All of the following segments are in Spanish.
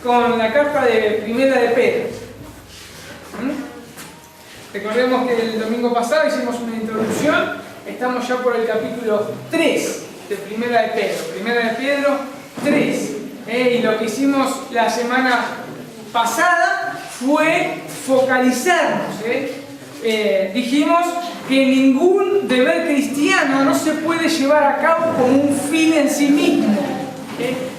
con la carta de Primera de Pedro. Recordemos que el domingo pasado hicimos una introducción, estamos ya por el capítulo 3 de Primera de Pedro. Primera de Pedro 3. Y lo que hicimos la semana pasada fue focalizarnos. Dijimos que ningún deber cristiano no se puede llevar a cabo como un fin en sí mismo.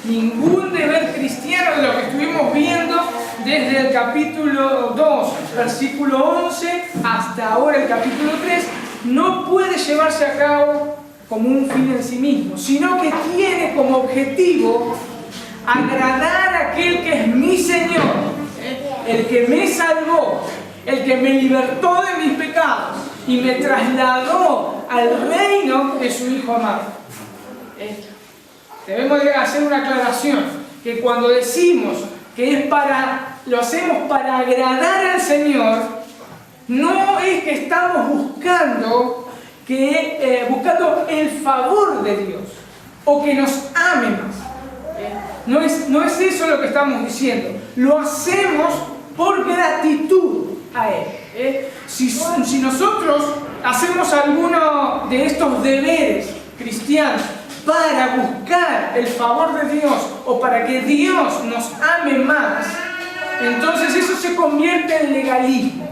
Ningún deber cristiano, de lo que estuvimos viendo desde el capítulo 2, versículo 11, hasta ahora el capítulo 3, no puede llevarse a cabo como un fin en sí mismo, sino que tiene como objetivo agradar a aquel que es mi Señor, el que me salvó, el que me libertó de mis pecados y me trasladó al reino de su Hijo amado. Debemos de hacer una aclaración, que cuando decimos que lo hacemos para agradar al Señor, no es que estamos buscando el favor de Dios o que nos ame más. No es eso lo que estamos diciendo. Lo hacemos por gratitud a Él. Si nosotros hacemos alguno de estos deberes cristianos para buscar el favor de Dios o para que Dios nos ame más, entonces eso se convierte en legalismo.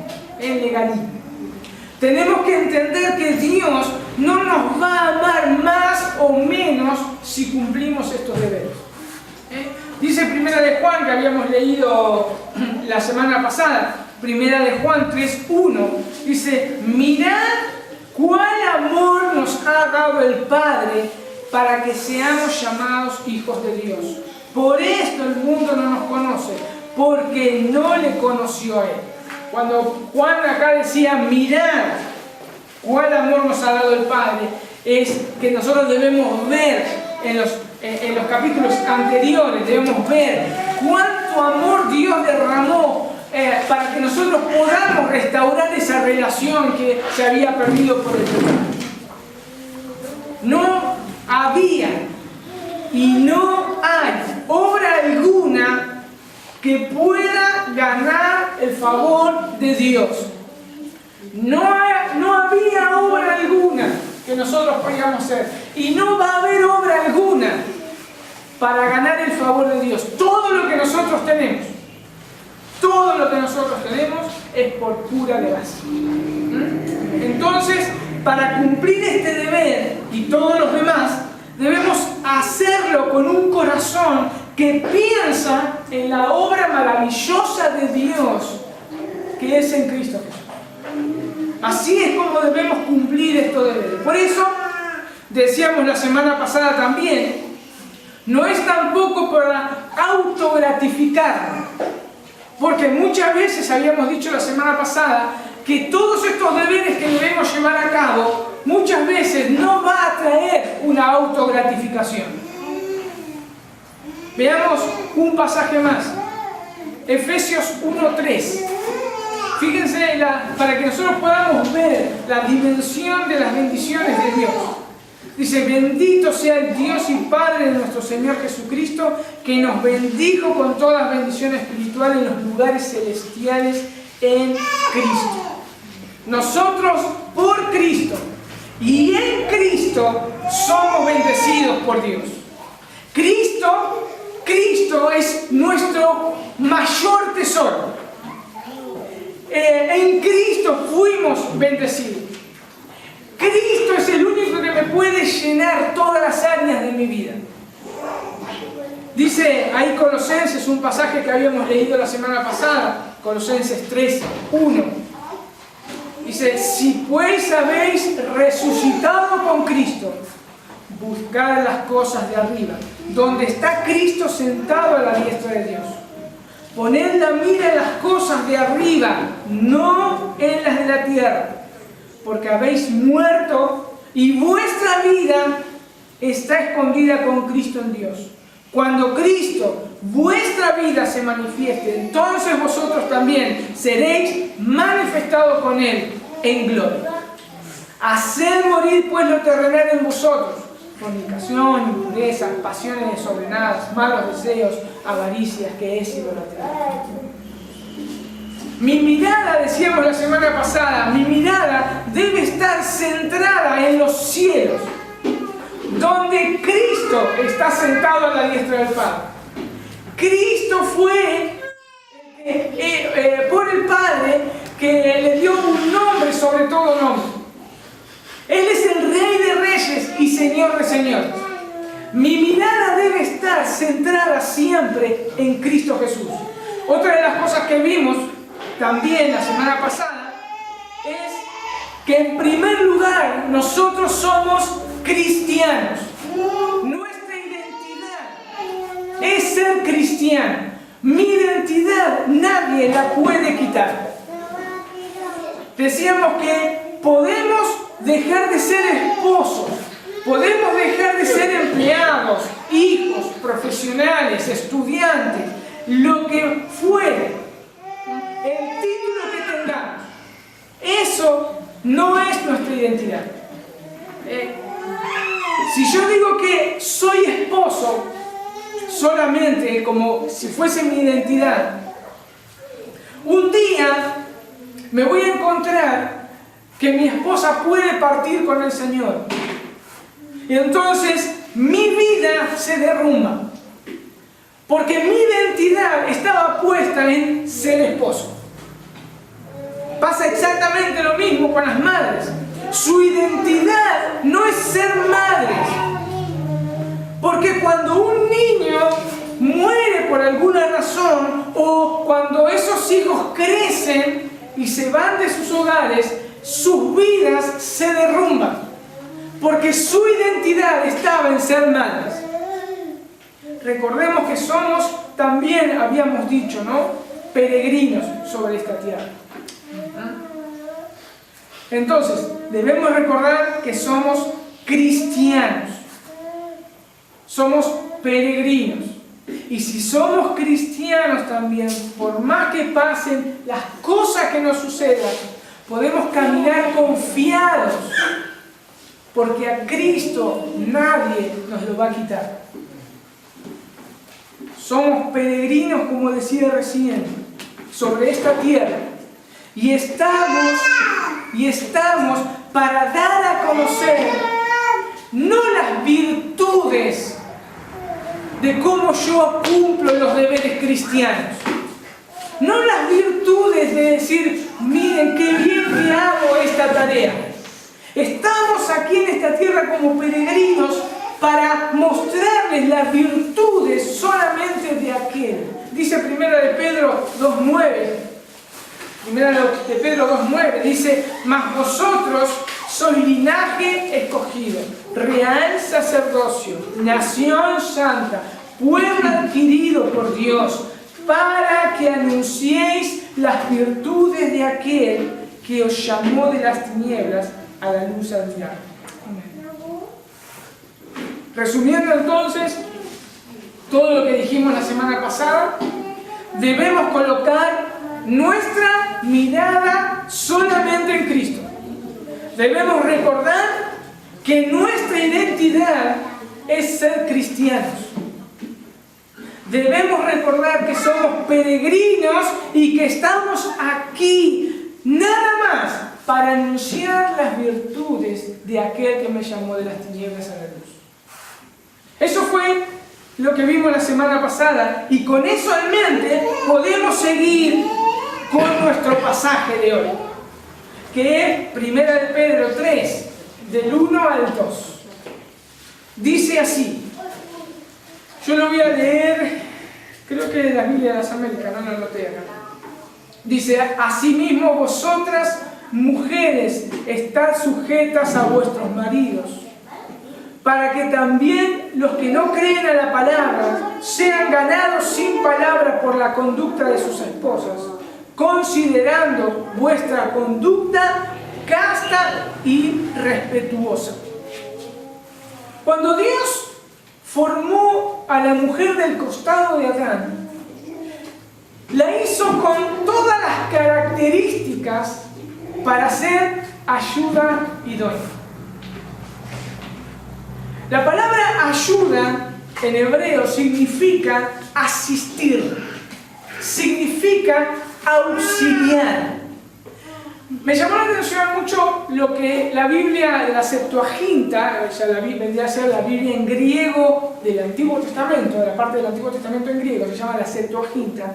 Tenemos que entender que Dios no nos va a amar más o menos si cumplimos estos deberes. Dice Primera de Juan, que habíamos leído la semana pasada, Primera de Juan 3:1, dice: mirad cuál amor nos ha dado el Padre para que seamos llamados hijos de Dios. Por esto el mundo no nos conoce, porque no le conoció a Él. Cuando Juan acá decía, mirad cuál amor nos ha dado el Padre, es que nosotros debemos ver en los capítulos anteriores, debemos ver cuánto amor Dios derramó para que nosotros podamos restaurar esa relación que se había perdido por el pecado. No había y no hay obra alguna que pueda ganar el favor de Dios. No había obra alguna que nosotros podíamos hacer, y no va a haber obra alguna para ganar el favor de Dios. Todo lo que nosotros tenemos es por pura gracia. Entonces, para cumplir este deber y todos los demás, debemos hacerlo con un corazón que piensa en la obra maravillosa de Dios que es en Cristo Jesús. Así es como debemos cumplir estos deberes. Por eso, decíamos la semana pasada también, no es tampoco para autogratificarnos, porque muchas veces habíamos dicho la semana pasada que todos estos deberes que debemos llevar a cabo muchas veces no va a traer una autogratificación. Veamos un pasaje más. Efesios 1:3. Fíjense, para que nosotros podamos ver la dimensión de las bendiciones de Dios. Dice: bendito sea el Dios y Padre de nuestro Señor Jesucristo, que nos bendijo con todas las bendiciones espirituales en los lugares celestiales en Cristo. Nosotros, por Cristo y en Cristo, somos bendecidos por Dios. Cristo es nuestro mayor tesoro. En Cristo fuimos bendecidos. Cristo es el único que me puede llenar todas las áreas de mi vida. Dice ahí Colosenses, un pasaje que habíamos leído la semana pasada, Colosenses 3:1. Dice: si pues habéis resucitado con Cristo, buscad las cosas de arriba, donde está Cristo sentado a la diestra de Dios. Poned la mira en las cosas de arriba, no en las de la tierra, porque habéis muerto y vuestra vida está escondida con Cristo en Dios. Cuando Cristo, vuestra vida, se manifieste, entonces vosotros también seréis manifestados con Él en gloria. Haced morir pues lo terrenal en vosotros: fornicación, impurezas, pasiones desordenadas, malos deseos, avaricias, que es idolatría. Mi mirada, decíamos la semana pasada, mi mirada debe estar centrada en los cielos, donde Cristo está sentado a la diestra del Padre. Cristo fue por el Padre que le dio un nombre sobre todo nombre. Él es el Rey de Reyes y Señor de Señores. Mi mirada debe estar centrada siempre en Cristo Jesús. Otra de las cosas que vimos también la semana pasada es que en primer lugar nosotros somos cristianos. Nuestra identidad es ser cristiano. Mi identidad nadie la puede quitar. Decíamos que podemos dejar de ser esposos, podemos dejar de ser empleados, hijos, profesionales, estudiantes, lo que fuere, el título que tengamos. Eso no es nuestra identidad. Si yo digo que soy esposo, solamente como si fuese mi identidad, un día me voy a encontrar que mi esposa puede partir con el Señor. Y entonces mi vida se derrumba. Porque mi identidad estaba puesta en ser esposo. Pasa exactamente lo mismo con las madres. Su identidad no es ser madres. Porque cuando un niño muere por alguna razón, o cuando esos hijos crecen y se van de sus hogares, sus vidas se derrumban, porque su identidad estaba en ser madres. Recordemos que somos, también habíamos dicho, ¿no?, peregrinos sobre esta tierra. Entonces, debemos recordar que somos cristianos, somos peregrinos. Y si somos cristianos también, por más que pasen las cosas que nos sucedan, podemos caminar confiados, porque a Cristo nadie nos lo va a quitar. Somos peregrinos, como decía recién, sobre esta tierra. Y estamos para dar a conocer no las virtudes de cómo yo cumplo los deberes cristianos. No las virtudes de decir, miren qué bien que hago esta tarea. Estamos aquí en esta tierra como peregrinos para mostrarles las virtudes solamente de aquel. Dice Primera de Pedro 2.9. Primera de Pedro 2.9 dice, mas vosotros sois linaje escogido, real sacerdocio, nación santa, pueblo adquirido por Dios, para que anunciéis las virtudes de aquel que os llamó de las tinieblas a la luz admirable. Resumiendo entonces todo lo que dijimos la semana pasada, debemos colocar nuestra mirada solamente en Cristo. Debemos recordar que nuestra identidad es ser cristianos. Debemos recordar que somos peregrinos y que estamos aquí nada más para anunciar las virtudes de aquel que me llamó de las tinieblas a la luz. Eso fue lo que vimos la semana pasada, y con eso en mente podemos seguir con nuestro pasaje de hoy, que es Primera de Pedro 3, del 1 al 2. Dice así, yo lo voy a leer, creo que de la Biblia de las Américas, no lo noté acá. Dice, asimismo vosotras, mujeres, estad sujetas a vuestros maridos, para que también los que no creen a la palabra sean ganados sin palabra por la conducta de sus esposas, considerando vuestra conducta casta y respetuosa. Cuando Dios formó a la mujer del costado de Adán, la hizo con todas las características para ser ayuda idónea. La palabra ayuda en hebreo significa asistir, significa auxiliar. Me llamó la atención mucho lo que la Biblia, la Septuaginta, vendría a ser la Biblia en griego del Antiguo Testamento, de la parte del Antiguo Testamento en griego, se llama la Septuaginta,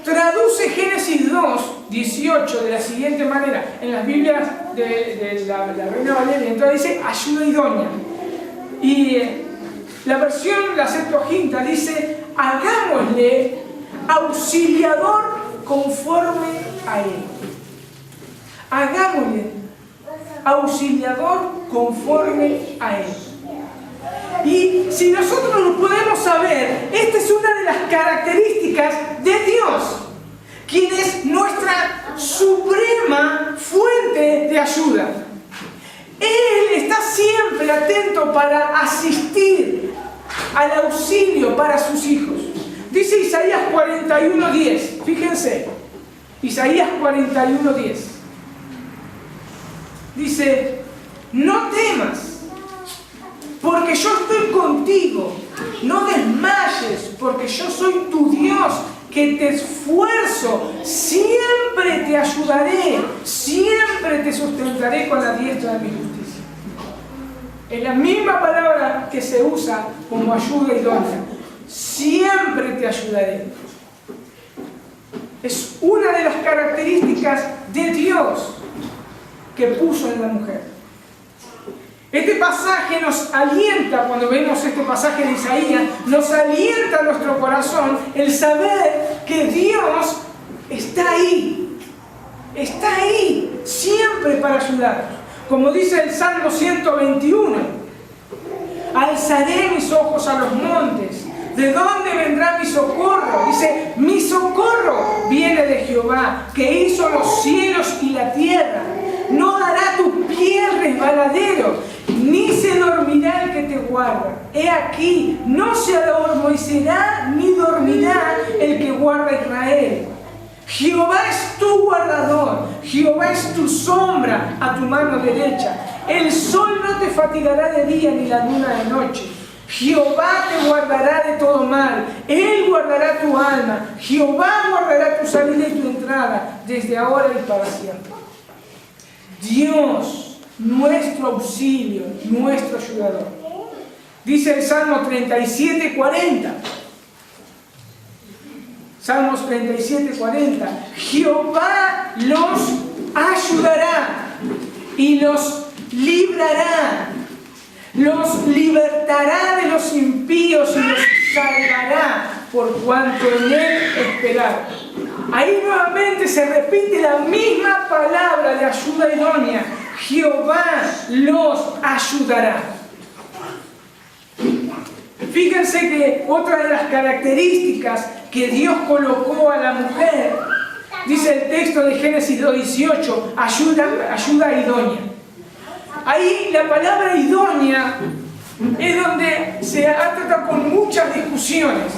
traduce Génesis 2, 18 de la siguiente manera. En las Biblias de la Reina Valeria, entonces dice ayuda idónea. Y la versión, la Septuaginta, dice hagámosle auxiliador conforme a él. Hagámosle auxiliador conforme a él. Y si nosotros lo podemos saber, esta es una de las características de Dios, quien es nuestra suprema fuente de ayuda. Él está siempre atento para asistir al auxilio para sus hijos. Dice Isaías 41:10, fíjense, Isaías 41:10. Dice, no temas, porque yo estoy contigo. No desmayes, porque yo soy tu Dios, que te esfuerzo. Siempre te ayudaré, siempre te sustentaré con la diestra de mi justicia. Es la misma palabra que se usa como ayuda idónea. Siempre te ayudaré. Es una de las características de Dios que puso en la mujer. Este pasaje nos alienta, cuando vemos este pasaje de Isaías, nos alienta a nuestro corazón el saber que Dios está ahí, siempre para ayudarnos. Como dice el Salmo 121, alzaré mis ojos a los montes. ¿De dónde vendrá mi socorro? Dice, mi socorro viene de Jehová, que hizo los cielos y la tierra. No dará tu pie resbaladero, ni se dormirá el que te guarda. He aquí, no se adormecerá ni dormirá el que guarda a Israel. Jehová es tu guardador, Jehová es tu sombra a tu mano derecha. El sol no te fatigará de día ni la luna de noche. Jehová te guardará de todo mal, Él guardará tu alma. Jehová guardará tu salida y tu entrada, desde ahora y para siempre. Dios, nuestro auxilio, nuestro ayudador. Dice el Salmo 37:40. Salmos 37:40. Jehová los ayudará y los librará. Los libertará de los impíos y los salvará por cuanto en él esperaron. Ahí nuevamente se repite la misma palabra de ayuda idónea. Jehová los ayudará. Fíjense que otra de las características que Dios colocó a la mujer, dice el texto de Génesis 2:18, ayuda idónea. Ahí la palabra idónea es donde se ha tratado con muchas discusiones,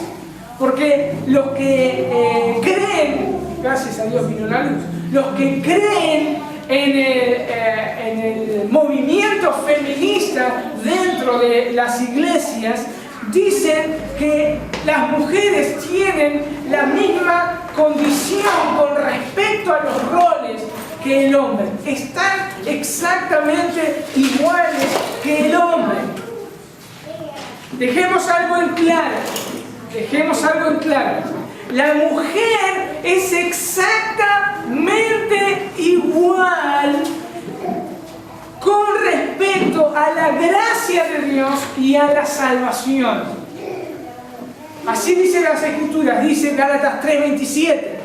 porque los que creen, gracias a Dios vino la luz, los que creen en el movimiento feminista dentro de las iglesias, dicen que las mujeres tienen la misma condición con respecto a los roles que el hombre. Están exactamente iguales que el hombre. Dejemos algo en claro. La mujer es exactamente igual con respecto a la gracia de Dios y a la salvación. Así dice las Escrituras, dice Gálatas 3:27.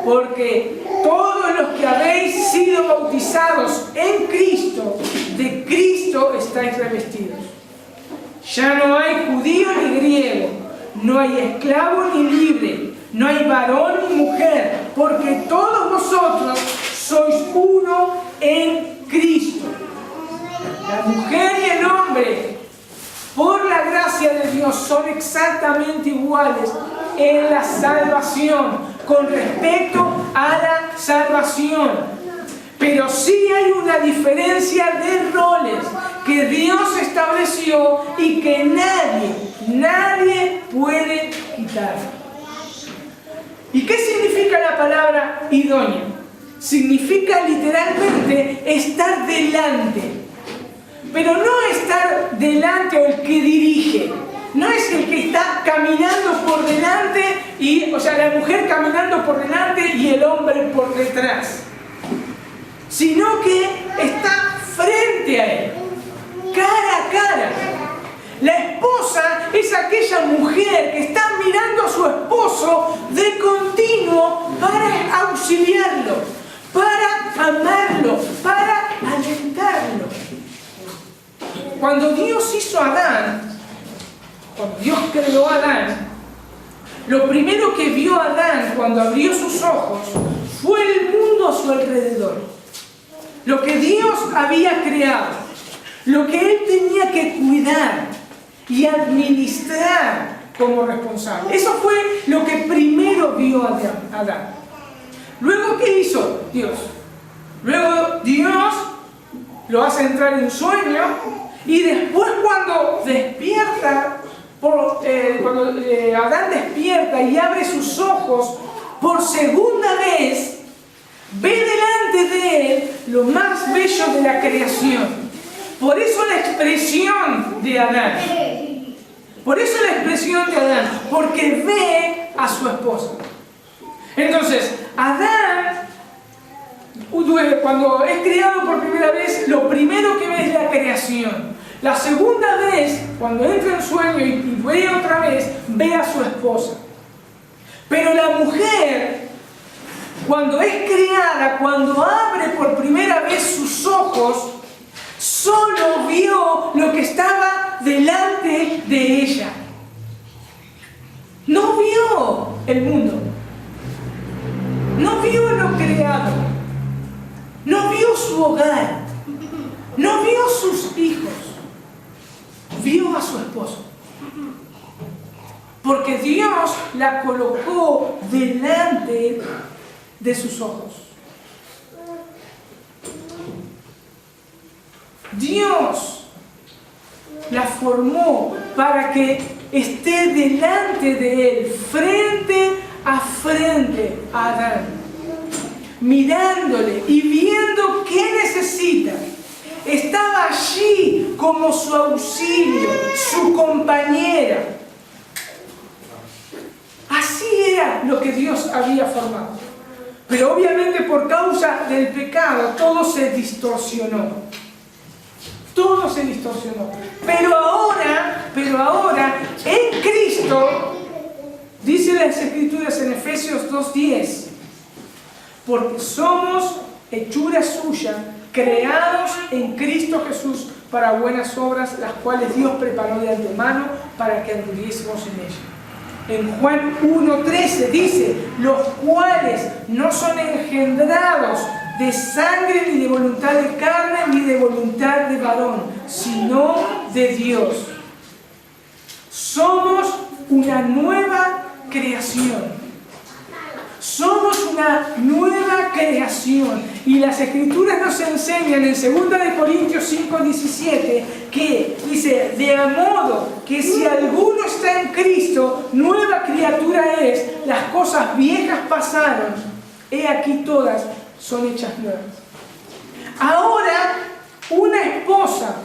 Porque todos los que habéis sido bautizados en Cristo, de Cristo estáis revestidos. Ya no hay judío ni griego, no hay esclavo ni libre, no hay varón ni mujer, porque todos vosotros sois uno en Cristo. La mujer y el hombre, por la gracia de Dios, son exactamente iguales en la salvación, con respecto a la salvación. Pero sí hay una diferencia de roles que Dios estableció y que nadie puede quitar. ¿Y qué significa la palabra idónea? Significa literalmente estar delante. Pero no estar delante o el que dirige. No es el que está caminando por delante, o sea, la mujer caminando por delante y el hombre por detrás. Sino que está frente a él, cara a cara. La esposa es aquella mujer que está mirando a su esposo de continuo para auxiliarlo, para amarlo, para alentarlo. Cuando Dios hizo a Adán, cuando Dios creó a Adán, lo primero que vio Adán cuando abrió sus ojos fue el mundo a su alrededor. Lo que Dios había creado, lo que él tenía que cuidar y administrar como responsable. Eso fue lo que primero vio Adán. Luego, ¿qué hizo Dios? Luego Dios lo hace entrar en sueño y después cuando despierta, cuando Adán despierta y abre sus ojos por segunda vez, ve delante de él lo más bello de la creación. Por eso la expresión de Adán. Por eso la expresión de Adán. Porque ve a su esposa. Entonces, Adán, cuando es criado por primera vez, lo primero que ve es la creación. La segunda vez, cuando entra en sueño y ve otra vez, ve a su esposa. Pero la mujer, cuando es creada, cuando abre por primera vez sus ojos, solo vio lo que estaba delante de ella. No vio el mundo. No vio lo creado. No vio su hogar. No vio sus hijos. Vio a su esposo. Porque Dios la colocó delante de sus ojos. Dios la formó para que esté delante de él, frente a Adán, mirándole y viendo qué necesita. Estaba allí como su auxilio, su compañera. Así era lo que Dios había formado. Pero obviamente por causa del pecado todo se distorsionó. Todo se distorsionó. Pero ahora, en Cristo, dice las Escrituras en Efesios 2:10, porque somos hechura suya, creados en Cristo Jesús para buenas obras, las cuales Dios preparó de antemano para que anduviésemos en ellas. En Juan 1:13 dice, los cuales no son engendrados de sangre, ni de voluntad de carne, ni de voluntad de varón, sino de Dios. Somos una nueva creación. Somos una nueva creación. Y las Escrituras nos enseñan en 2 Corintios 5:17 que dice, de modo que si alguno está en Cristo, nueva criatura es, las cosas viejas pasaron, he aquí todas son hechas nuevas. Ahora, una esposa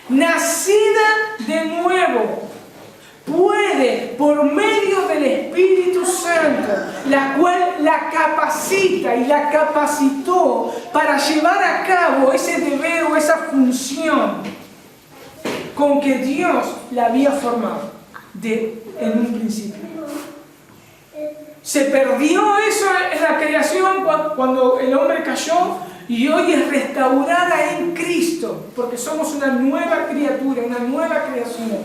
nacida de nuevo puede, por medio del Espíritu Santo, la cual la capacita y la capacitó para llevar a cabo ese deber o esa función con que Dios la había formado en un principio. Se perdió eso en la creación cuando el hombre cayó y hoy es restaurada en Cristo porque somos una nueva criatura, una nueva creación.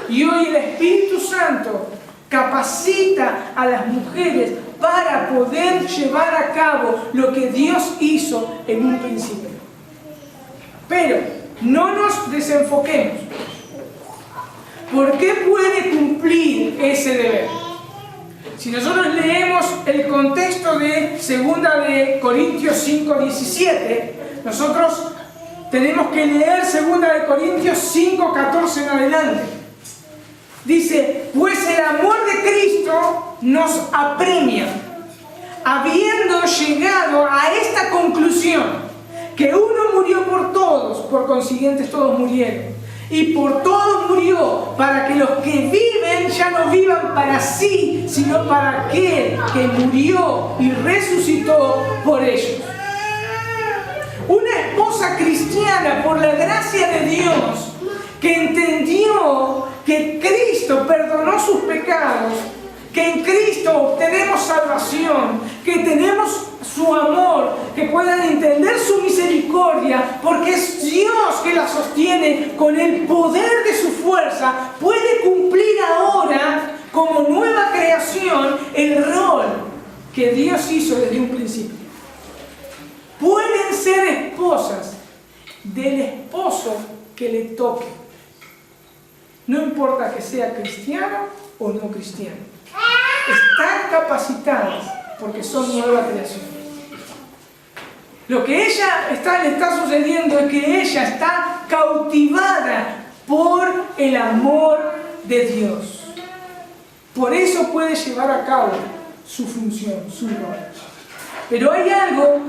Y hoy el Espíritu Santo capacita a las mujeres para poder llevar a cabo lo que Dios hizo en un principio. Pero no nos desenfoquemos. ¿Por qué puede cumplir ese deber? Si nosotros leemos el contexto de 2 Corintios 5:17, nosotros tenemos que leer 2 Corintios 5, 14 en adelante. Dice, pues el amor de Cristo nos apremia, habiendo llegado a esta conclusión, que uno murió por todos, por consiguiente todos murieron. Y por todos murió, para que los que viven ya no vivan para sí, sino para aquel que murió y resucitó por ellos. Una esposa cristiana, por la gracia de Dios, que entendió que Cristo perdonó sus pecados, que en Cristo obtenemos salvación, que tenemos su amor, que puedan entender su misericordia, porque es Dios que la sostiene con el poder de su fuerza, puede cumplir ahora como nueva creación el rol que Dios hizo desde un principio. Pueden ser esposas del esposo que le toque. No importa que sea cristiano o no cristiano. Están capacitadas porque son nueva creación. Lo que le está sucediendo es que ella está cautivada por el amor de Dios. Por eso puede llevar a cabo su función, su rol. Pero hay algo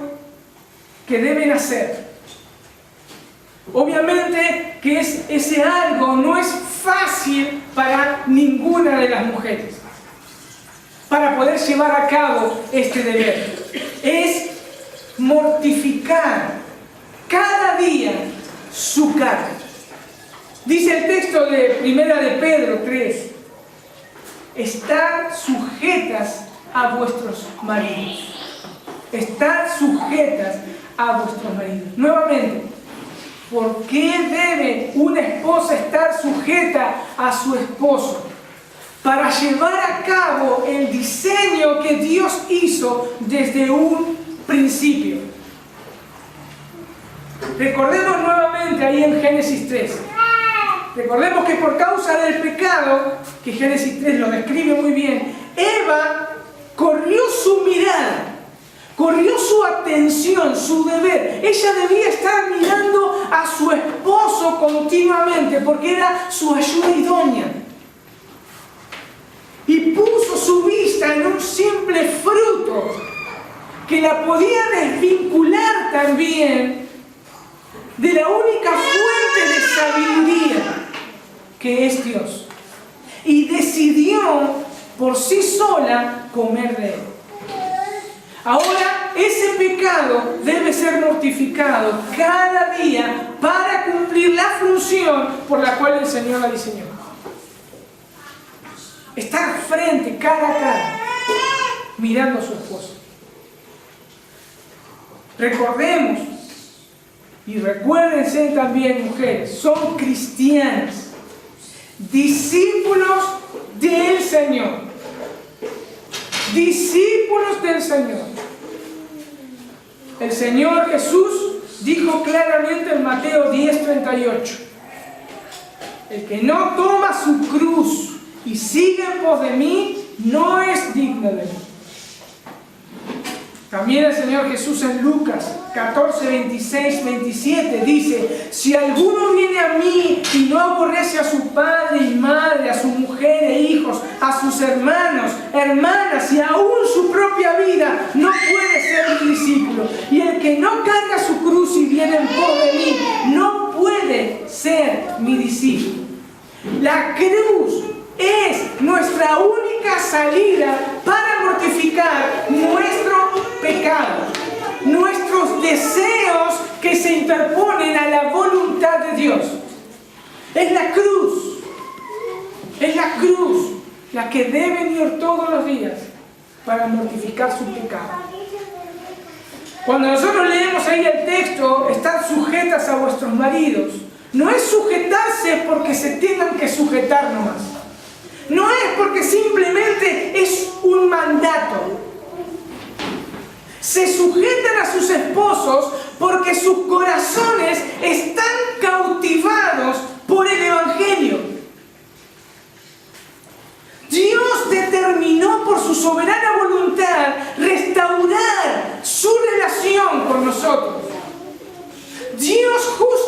que deben hacer. Obviamente que ese algo no es fácil para ninguna de las mujeres para poder llevar a cabo este deber. Es mortificar cada día su carne. Dice el texto de 1 de Pedro 3, estad sujetas a vuestros maridos. Estad sujetas a vuestros maridos. Nuevamente, ¿por qué debe una esposa estar sujeta a su esposo? Para llevar a cabo el diseño que Dios hizo desde un principio. Recordemos nuevamente ahí en Génesis 3. Recordemos que por causa del pecado, que Génesis 3 lo describe muy bien, Eva corrió su mirada, corrió su atención, su deber. Ella debía estar mirando a su esposo continuamente porque era su ayuda idónea. Y puso su vista en un simple fruto que la podía desvincular también de la única fuente de sabiduría que es Dios. Y decidió por sí sola comer de él. Ahora, ese pecado debe ser mortificado cada día para cumplir la función por la cual el Señor la diseñó. Estar frente, cara a cara, mirando a su esposo. Recordemos, y recuérdense también, mujeres, son cristianas, discípulos del Señor. Discípulos del Señor. El Señor Jesús dijo claramente en Mateo 10:38, el que no toma su cruz y sigue en pos de mí, no es digno de mí. También el Señor Jesús en Lucas 14, 26, 27 dice, si alguno viene a mí y no aborrece a su padre y madre, a su mujer e hijos, a sus hermanos, hermanas y aún su propia vida, no puede ser mi discípulo. Y el que no carga su cruz y viene en pos de mí, no puede ser mi discípulo. La cruz es nuestra única salida para mortificar nuestro pecado, nuestros deseos que se interponen a la voluntad de Dios. Es la cruz la que deben ir todos los días para mortificar su pecado. Cuando nosotros leemos ahí el texto, están sujetas a vuestros maridos, no es sujetarse porque se tengan que sujetar nomás. No es porque simplemente es un mandato. Se sujetan a sus esposos porque sus corazones están cautivados por el Evangelio. Dios determinó por su soberana voluntad restaurar su relación con nosotros. Dios justo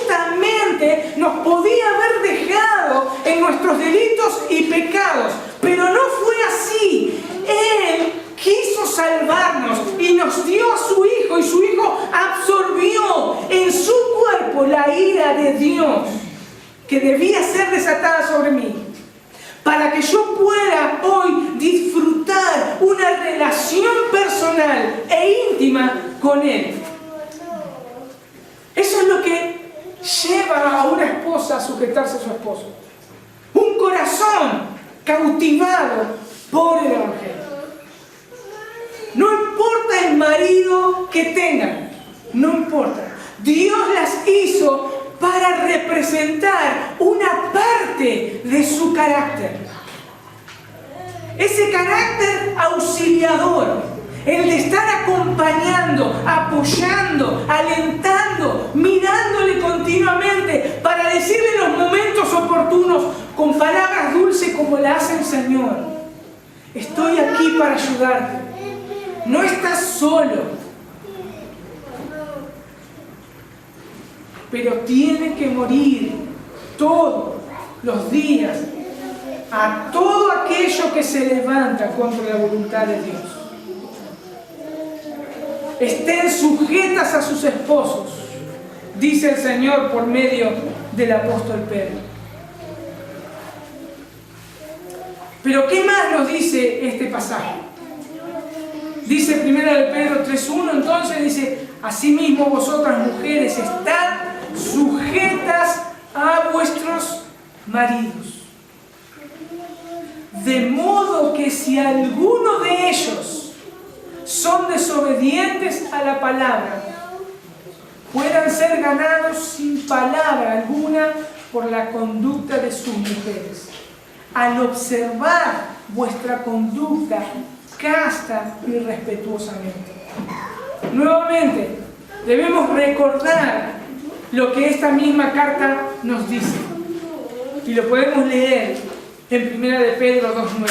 salvarnos y nos dio a su Hijo, y su Hijo absorbió en su cuerpo la ira de Dios que debía ser desatada sobre mí, para que yo pueda hoy disfrutar una relación personal e íntima con Él. Eso es lo que lleva a una esposa a sujetarse a su esposo. Un corazón cautivado por el Evangelio. No importa el marido que tengan, no importa. Dios las hizo para representar una parte de su carácter. Ese carácter auxiliador, el de estar acompañando, apoyando, alentando, mirándole continuamente para decirle en los momentos oportunos, con palabras dulces como la hace el Señor: estoy aquí para ayudarte, no estás solo. Pero tiene que morir todos los días a todo aquello que se levanta contra la voluntad de Dios. Estén sujetas a sus esposos, dice el Señor por medio del apóstol Pedro. Pero ¿qué más nos dice este pasaje? Dice 1 Pedro 3:1, entonces dice: asimismo vosotras mujeres, estad sujetas a vuestros maridos, de modo que si alguno de ellos son desobedientes a la palabra, puedan ser ganados sin palabra alguna por la conducta de sus mujeres, al observar vuestra conducta casta y respetuosamente. Nuevamente, debemos recordar lo que esta misma carta nos dice, y lo podemos leer en 1 de Pedro 2:9.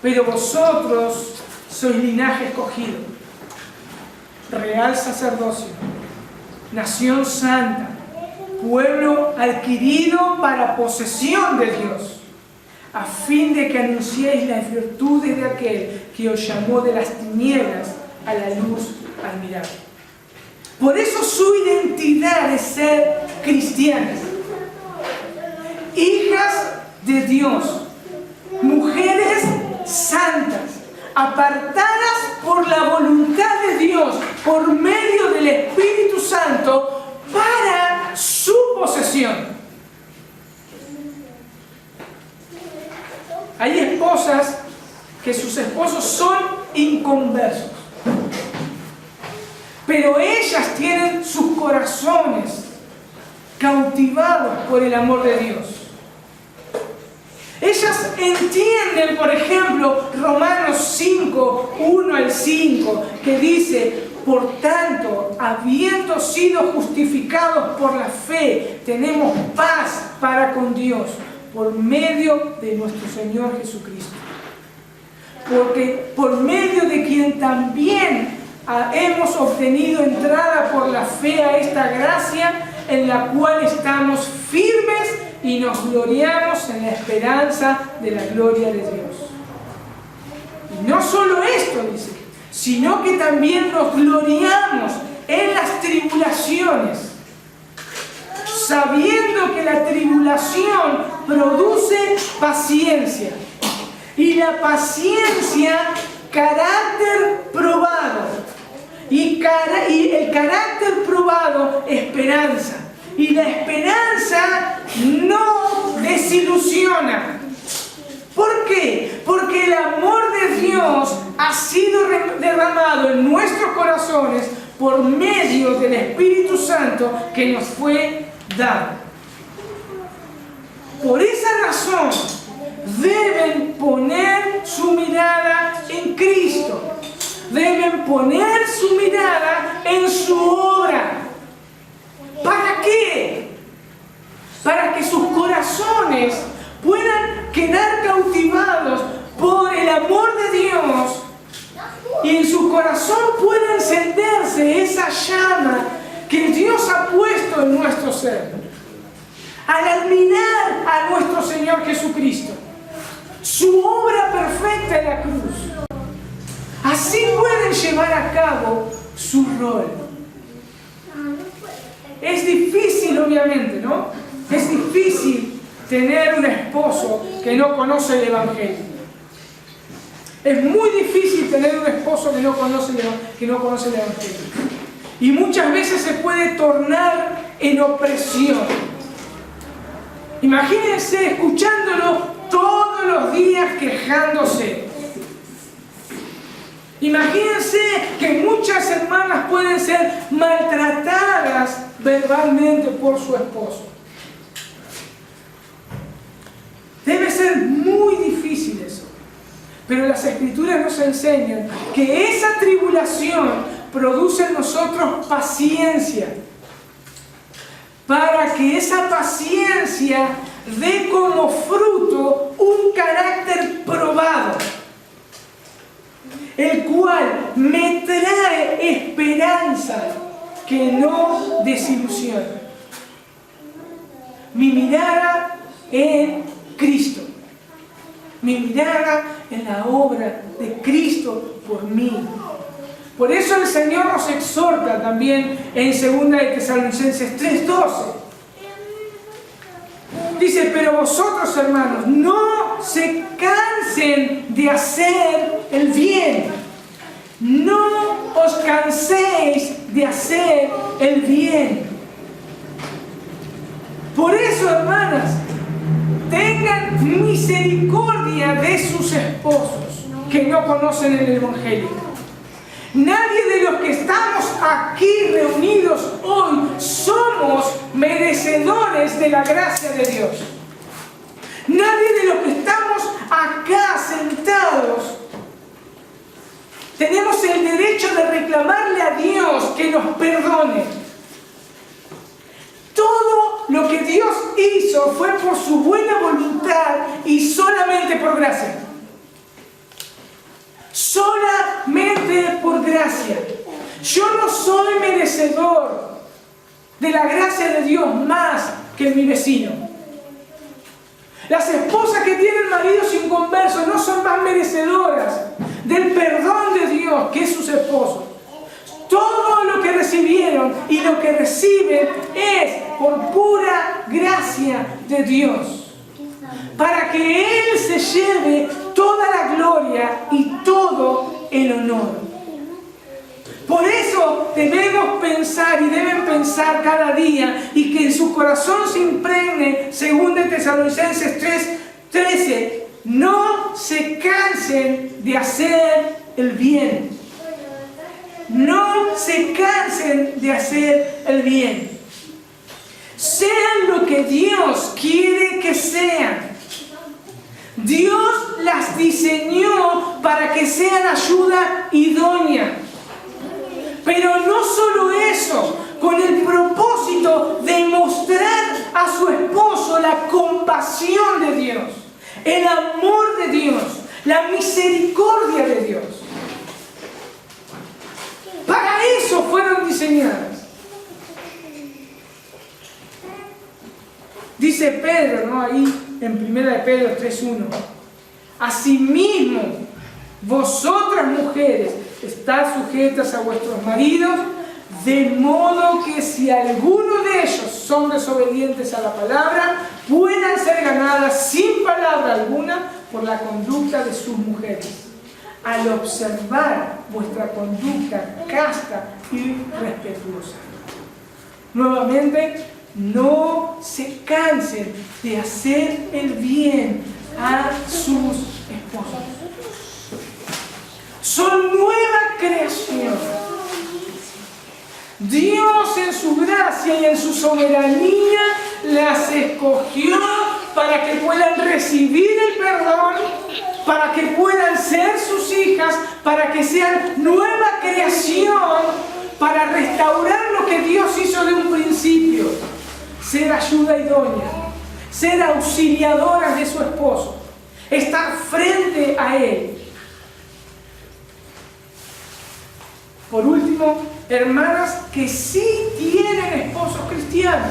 Pero vosotros sois linaje escogido, real sacerdocio, nación santa, pueblo adquirido para posesión de Dios, a fin de que anunciéis las virtudes de aquel que os llamó de las tinieblas a la luz admirable. Por eso su identidad es ser cristianas, hijas de Dios, mujeres santas, apartadas por la voluntad de Dios, por medio del Espíritu Santo, para su posesión. Hay esposas que sus esposos son inconversos, pero ellas tienen sus corazones cautivados por el amor de Dios. Ellas entienden, por ejemplo, Romanos 5, 1 al 5, que dice: por tanto, habiendo sido justificados por la fe, tenemos paz para con Dios, por medio de nuestro Señor Jesucristo. Porque por medio de quien también hemos obtenido entrada por la fe a esta gracia, en la cual estamos firmes y nos gloriamos en la esperanza de la gloria de Dios. Y no solo esto, dice, sino que también nos gloriamos en las tribulaciones, sabiendo que la tribulación produce paciencia, y la paciencia carácter probado, y el carácter probado esperanza, y la esperanza no desilusiona. ¿Por qué? Porque el amor de Dios ha sido derramado en nuestros corazones por medio del Espíritu Santo que nos fue dado. Por esa razón deben poner su mirada en Cristo. Deben poner su mirada en su obra. ¿Para qué? Para que sus corazones puedan quedar cautivados por el amor de Dios y en su corazón pueda encenderse esa llama que Dios ha puesto en nuestro ser. Al admirar a nuestro Señor Jesucristo, su obra perfecta en la cruz, llevar a cabo su rol. Es difícil, obviamente, ¿no? Es difícil tener un esposo que no conoce el Evangelio. Es muy difícil tener un esposo que no conoce el Evangelio. Y muchas veces se puede tornar en opresión. Imagínense escuchándolo todos los días quejándose. Imagínense que muchas hermanas pueden ser maltratadas verbalmente por su esposo. Debe ser muy difícil eso. Pero las Escrituras nos enseñan que esa tribulación produce en nosotros paciencia, para que esa paciencia dé como fruto un carácter probado, el cual me trae esperanza que no desilusiona. Mi mirada en Cristo. Mi mirada en la obra de Cristo por mí. Por eso el Señor nos exhorta también en 2 de Tesalonicenses 3:12. Dice, pero vosotros, hermanos, no se cansen de hacer el bien. No os canséis de hacer el bien. Por eso, hermanas, tengan misericordia de sus esposos que no conocen el Evangelio. Nadie de los que estamos aquí reunidos hoy somos merecedores de la gracia de Dios. Nadie de los que estamos acá sentados tenemos el derecho de reclamarle a Dios que nos perdone. Todo lo que Dios hizo fue por su buena voluntad y solamente por gracia. Solamente por gracia. Yo no soy merecedor de la gracia de Dios más que mi vecino. Las esposas que tienen maridos inconversos no son más merecedoras del perdón de Dios que sus esposos. Todo lo que recibieron y lo que reciben es por pura gracia de Dios, para que Él se lleve toda la gloria y todo el honor. Por eso debemos pensar y deben pensar cada día, y que en su corazón se impregne 2 de Tesalonicenses 3:13, no se cansen de hacer el bien. No se cansen de hacer el bien. Sean lo que Dios quiere que sean. Dios las diseñó para que sean ayuda idónea. Pero no solo eso, con el propósito de mostrar a su esposo la compasión de Dios, el amor de Dios, la misericordia de Dios. Para eso fueron diseñadas. Dice Pedro, ¿no? Ahí en 1 de Pedro 3:1. Asimismo, vosotras mujeres, estad sujetas a vuestros maridos, de modo que si alguno de ellos son desobedientes a la palabra, puedan ser ganadas sin palabra alguna por la conducta de sus mujeres, al observar vuestra conducta casta y respetuosa. Nuevamente, no se cansen de hacer el bien a sus esposos. Son nueva creación. Dios en su gracia y en su soberanía las escogió para que puedan recibir el perdón, para que puedan ser sus hijas, para que sean nueva creación, para restaurar lo que Dios hizo de un principio. Ser ayuda idónea, ser auxiliadoras de su esposo, estar frente a él. Por último, hermanas que sí tienen esposos cristianos,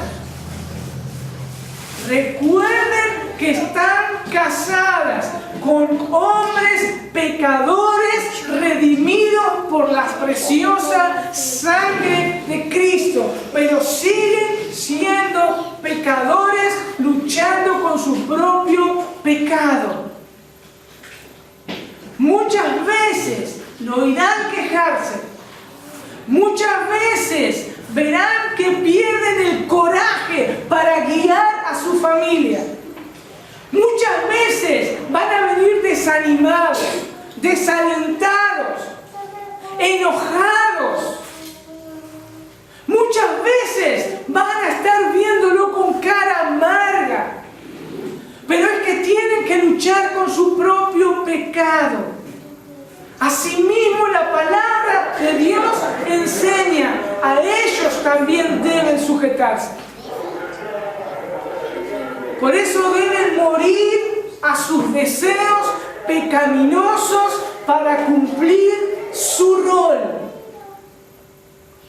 recuerden que están casadas con hombres pecadores redimidos por la preciosa sangre de Cristo, pero siguen siendo pecadores luchando con su propio pecado. Muchas veces lo oirán quejarse, muchas veces verán que pierden el coraje para guiar a su familia. Muchas veces van a venir desanimados, desalentados, enojados. Muchas veces van a estar viéndolo con cara amarga. Pero es que tienen que luchar con su propio pecado. Asimismo, la palabra de Dios enseña, a ellos también deben sujetarse. Por eso deben morir a sus deseos pecaminosos para cumplir su rol.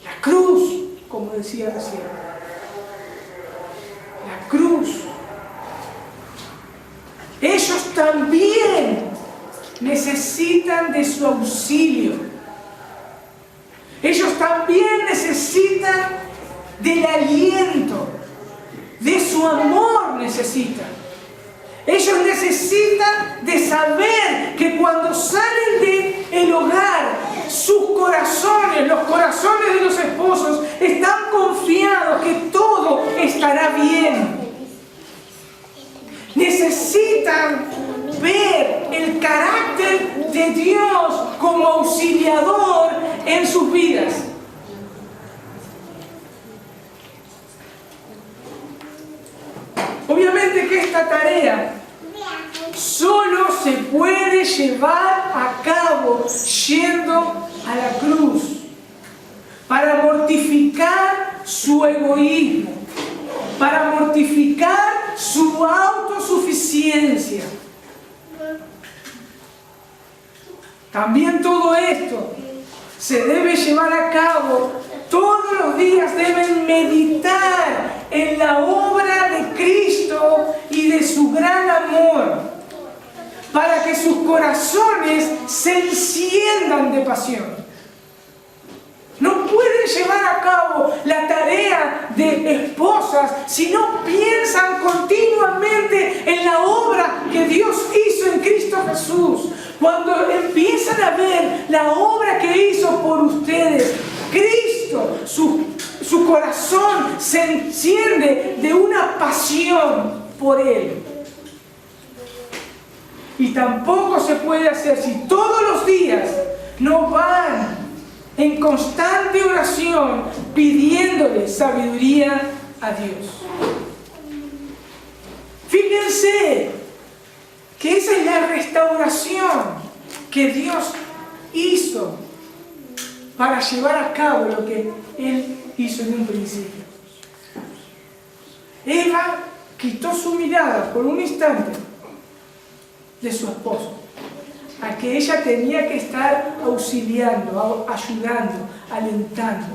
La cruz, como decía recién. La cruz. Ellos también necesitan de su auxilio. Ellos también necesitan del aliento, de su amor necesitan. Ellos necesitan de saber que cuando salen del hogar, sus corazones, los corazones de los esposos, están confiados que todo estará bien. Necesitan ver el carácter de Dios como auxiliador en sus vidas. Obviamente que esta tarea solo se puede llevar a cabo yendo a la cruz para mortificar su egoísmo, para mortificar su autosuficiencia. También todo esto se debe llevar a cabo. Todos los días deben meditar en la obra de Cristo y de su gran amor, para que sus corazones se enciendan de pasión. No pueden llevar a cabo la tarea de esposas si no piensan continuamente en la obra que Dios hizo en Cristo Jesús. Cuando empiezan a ver la obra que hizo por ustedes, Cristo, su corazón se enciende de una pasión por Él. Y tampoco se puede hacer si todos los días no van en constante oración pidiéndole sabiduría a Dios. Fíjense que esa es la restauración que Dios hizo para llevar a cabo lo que Él hizo en un principio. Eva quitó su mirada por un instante de su esposo, a que ella tenía que estar auxiliando, ayudando, alentando.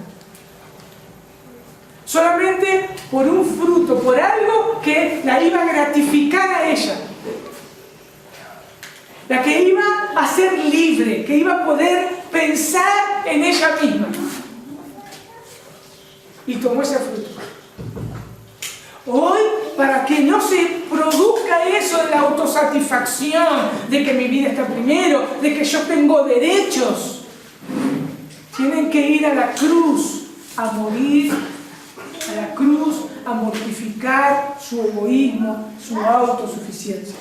Solamente por un fruto, por algo que la iba a gratificar a ella. La que iba a ser libre, que iba a poder pensar en ella misma. Y tomó ese fruto. Hoy, para que no se produzca eso de la autosatisfacción, de que mi vida está primero, de que yo tengo derechos, tienen que ir a la cruz a morir, a la cruz a mortificar su egoísmo, su autosuficiencia.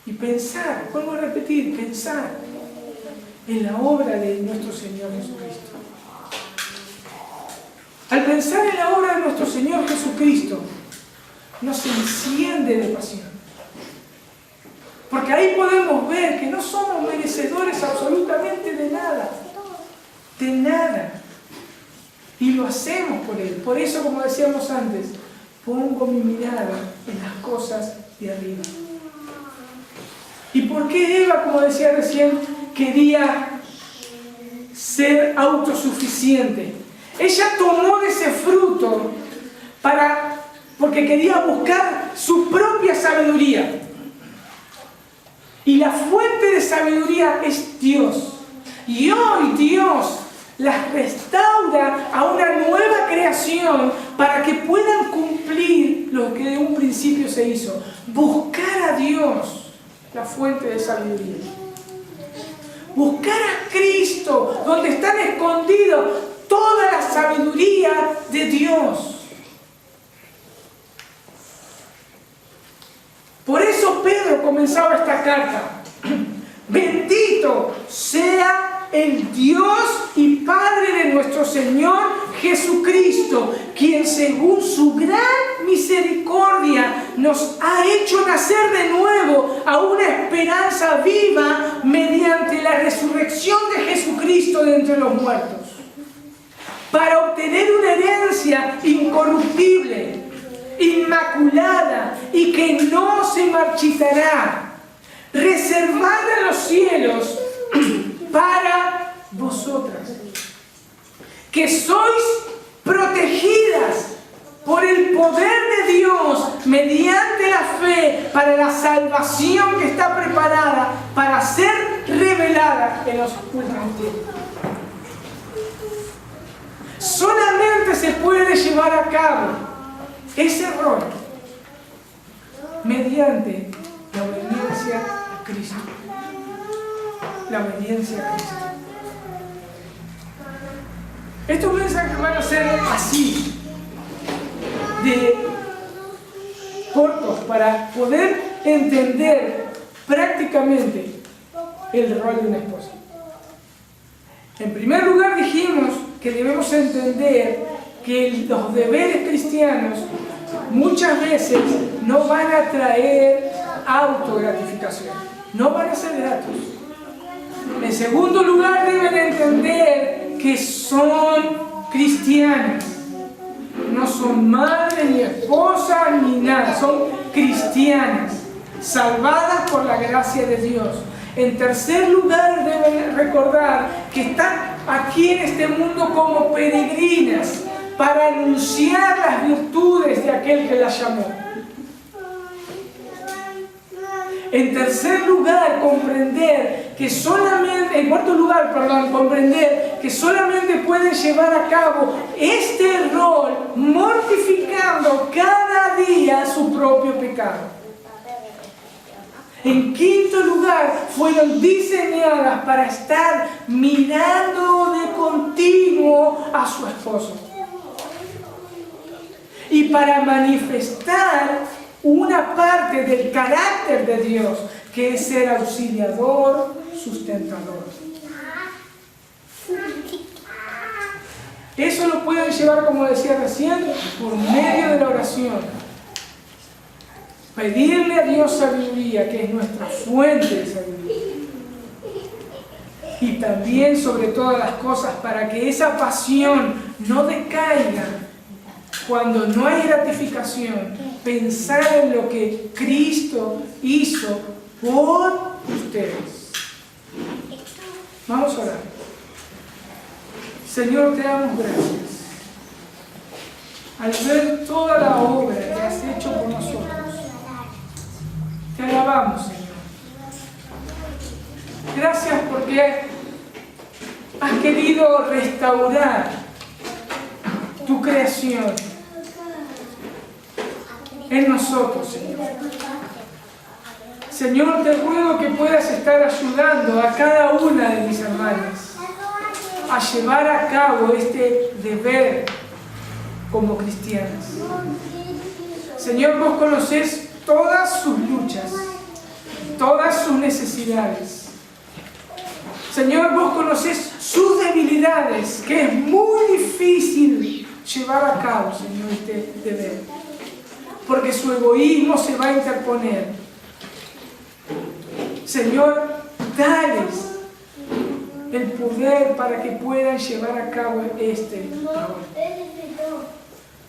Y pensar, vuelvo a repetir, pensar en la obra de nuestro Señor Jesucristo. Al pensar en la obra de nuestro Señor Jesucristo, nos enciende de pasión. Porque ahí podemos ver que no somos merecedores absolutamente de nada. De nada. Y lo hacemos por Él. Por eso, como decíamos antes, pongo mi mirada en las cosas de arriba. ¿Y por qué Eva, como decía recién, quería ser autosuficiente? Ella tomó de ese fruto porque quería buscar su propia sabiduría. Y la fuente de sabiduría es Dios. Y hoy Dios las restaura a una nueva creación para que puedan cumplir lo que de un principio se hizo. Buscar a Dios, la fuente de sabiduría. Buscar a Cristo, donde están escondidos toda la sabiduría de Dios. Por eso Pedro comenzaba esta carta. Bendito sea el Dios y Padre de nuestro Señor Jesucristo, quien según su gran misericordia nos ha hecho nacer de nuevo a una esperanza viva mediante la resurrección de Jesucristo de entre los muertos, para obtener una herencia incorruptible, inmaculada y que no se marchitará, reservada en los cielos para vosotras, que sois protegidas por el poder de Dios mediante la fe para la salvación que está preparada para ser revelada en los últimos tiempos. Solamente se puede llevar a cabo ese rol mediante la obediencia a Cristo. La obediencia a Cristo. Estos mensajes van a ser así, de cortos, para poder entender prácticamente el rol de una esposa. En primer lugar dijimos que debemos entender que los deberes cristianos muchas veces no van a traer autogratificación, no van a ser gratos. En segundo lugar, deben entender que son cristianas. No son madres, ni esposas, ni nada. Son cristianas, salvadas por la gracia de Dios. En tercer lugar, deben recordar que están aquí en este mundo como peregrinas para anunciar las virtudes de aquel que las llamó. En tercer lugar, comprender que solamente pueden llevar a cabo este rol mortificando cada día su propio pecado. En quinto lugar, fueron diseñadas para estar mirando de continuo a su esposo y para manifestar una parte del carácter de Dios, que es ser auxiliador, sustentador. Eso lo pueden llevar, como decía recién, por medio de la oración. Pedirle a Dios sabiduría, que es nuestra fuente de sabiduría. Y también, sobre todas las cosas, para que esa pasión no decaiga cuando no hay gratificación, pensar en lo que Cristo hizo por ustedes. Vamos a orar. Señor, te damos gracias al ver toda la obra que has hecho por nosotros. Te alabamos, Señor. Gracias porque has querido restaurar tu creación en nosotros, Señor. Señor, te ruego que puedas estar ayudando a cada una de mis hermanas a llevar a cabo este deber como cristianas. Señor, vos conocés todas sus luchas, todas sus necesidades. Señor, vos conocés sus debilidades, que es muy difícil llevar a cabo, Señor, este deber, porque su egoísmo se va a interponer. Señor, dales el poder para que puedan llevar a cabo este rol.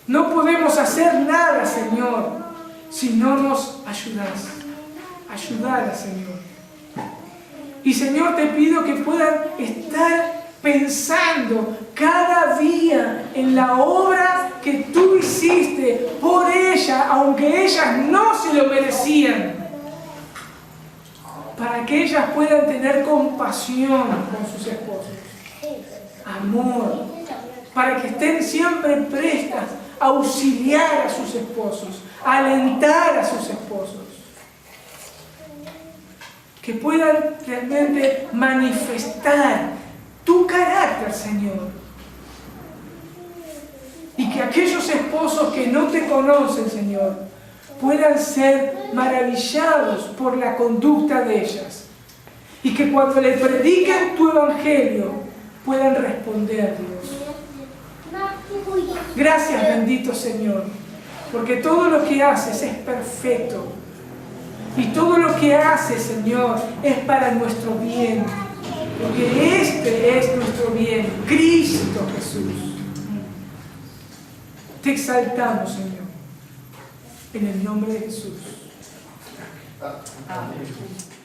No podemos hacer nada, Señor, si no nos ayudas. Ayúdala, Señor. Y, Señor, te pido que puedan estar pensando cada día en la obra que tú hiciste por ella, aunque ellas no se lo merecían. para que ellas puedan tener compasión con sus esposos, amor, para que estén siempre prestas a auxiliar a sus esposos, a alentar a sus esposos, que puedan realmente manifestar tu carácter, Señor. Y que aquellos esposos que no te conocen, Señor, puedan ser maravillados por la conducta de ellas. Y que cuando le prediquen tu evangelio, puedan responder, Dios. Gracias, bendito Señor, porque todo lo que haces es perfecto. Y todo lo que haces, Señor, es para nuestro bien. Porque este es nuestro bien, Cristo Jesús. Te exaltamos, Señor, en el nombre de Jesús. Amén.